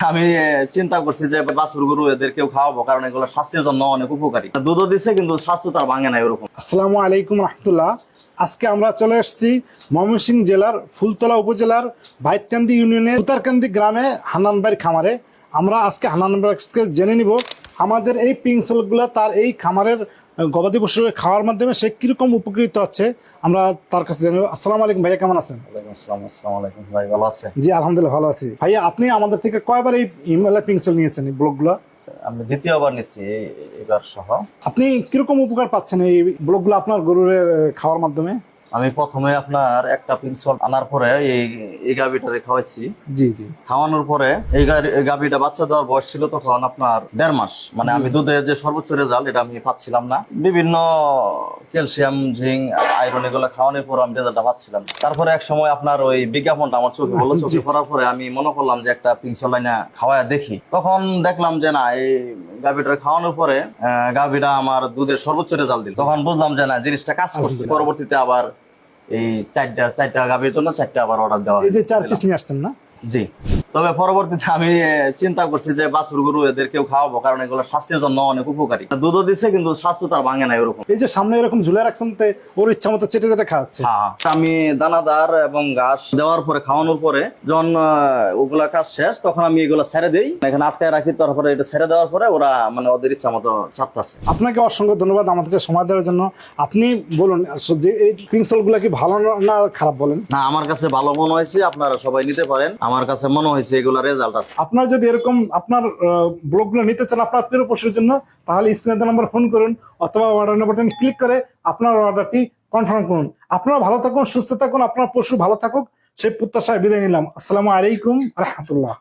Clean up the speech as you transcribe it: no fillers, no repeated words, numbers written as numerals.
আমি চিন্তা করছি যে বাছুর গরু এদেরকেও খাওয়াবো, কারণ এগুলো স্বাস্থ্যের জন্য অনেক উপকারী। দুধও দিচ্ছে কিন্তু স্বাস্থ্য তার ভাঙে না এরকম। আসসালামু আলাইকুম রহমতুল্লাহ। আজকে আমরা চলে এসেছি ময়মনসিংহ জেলার ফুলতলা উপজেলার বাইটকান্দি ইউনিয়নের উতারকান্দি গ্রামে হান্নান ভাইয়ের খামারে। আমরা আজকে হান্নান ভাইয়ের কাছে জেনে নিব আমাদের এই পিংসলগুলো তার এই খামারের গবাদি পশুর খাওয়ার মাধ্যমে সে কিরকম উপকৃত হচ্ছে আমরা তার কাছে জেনে নেব। আসসালামু আলাইকুম ভাইয়া, কেমন আছেন? আসসালামু আলাইকুম ভাই, ভালো আছে? জি আলহামদুলিল্লাহ ভালো আছি। ভাইয়া আপনি আমাদের থেকে কয়বার এই হিমালয় পিংসল নিয়েছেন এই ব্লকগুলো? আমি দ্বিতীয়বার নিচ্ছি এবার সহ। আপনি কিরকম উপকার পাচ্ছেন এই ব্লকগুলো আপনার গরুর খাওয়ার মাধ্যমে? আমি প্রথমে আপনার একটা পিনসল আনার পরে এই গাভীটারে খাওয়াইছি। জি জি। খাওয়ানোর পরে এই গাভীটা বাচ্চা দেওয়ার বয়স ছিল তখন আপনার 1.5 মাস। মানে আমি দুধের যে সর্বোচ্চ রেজাল্ট এটা আমি পাচ্ছিলাম না। বিভিন্ন ক্যালসিয়াম, জিঙ্ক, আয়রন এগুলো খাওয়ানোর পর আমি রেজাল্টটা পাচ্ছিলাম। তারপরে এক সময় আপনার ওই বিজ্ঞাপনটা আমার চোখে বললো, চোখে পড়ার পরে আমি মনে করলাম যে একটা পিনসল লাইনা খাওয়ায় দেখি। তখন দেখলাম যে না, এই গাভীটা খাওয়ানোর পরে গাভীটা আমার দুধের সর্বোচ্চ রেজাল্ট দিল। তখন বুঝলাম যে না, জিনিসটা কাজ করছে। পরবর্তীতে আবার এই চারটা গাভীর জন্য 4টা আবার অর্ডার দেওয়া। এই যে 4 পিস নিয়ে আসছেন না? জি। তবে পরবর্তীতে আমি চিন্তা করছি যে বাছুর গরু এদেরকেও খাওয়াবো, কারণ এগুলো স্বাস্থ্যের জন্য অনেক উপকারী। দুধও দিচ্ছে কিন্তু স্বাস্থ্য তার ভাঙে না এরকম। এই যে সামনে এরকম ঝুলে রাখছেন তে ওর ইচ্ছা মতো চেটে চেটে খাওয়াচ্ছে। হ্যাঁ, আমি দানাদার এবং ঘাস দেওয়ার পরে খাওয়ানোর পরে যখন ওগুলা কাজ শেষ তখন আমি এগুলো ছেড়ে দিই, এখানে আটকায় রাখি। তারপরে এটা ছেড়ে দেওয়ার পরে ওরা মানে ওদের ইচ্ছা মতো ছাড়তেছে। আপনাকে অসংখ্য ধন্যবাদ আমাদেরকে সময় দেওয়ার জন্য। আপনি বলুন যে এই পিংসল গুলা কি ভালো না খারাপ বলেন? না, আমার কাছে ভালো মনে হয়েছে, আপনারা সবাই নিতে পারেন। আমার কাছে মনে হয়েছে এগুলা রেজাল্ট আছে। আপনার যদি এরকম আপনার ব্লগগুলো নিতে চান আপনার প্রিয় পশুর জন্য, তাহলে স্ক্রিনে নাম্বার ফোন করুন অথবা অর্ডার বাটন ক্লিক করে আপনার অর্ডারটি কনফার্ম করুন। আপনারা ভালো থাকুন, সুস্থ থাকুন, আপনার পশু ভালো থাকুক, সেই প্রত্যাশায় বিদায় নিলাম। আসসালামু আলাইকুম রহমতুল্লাহ।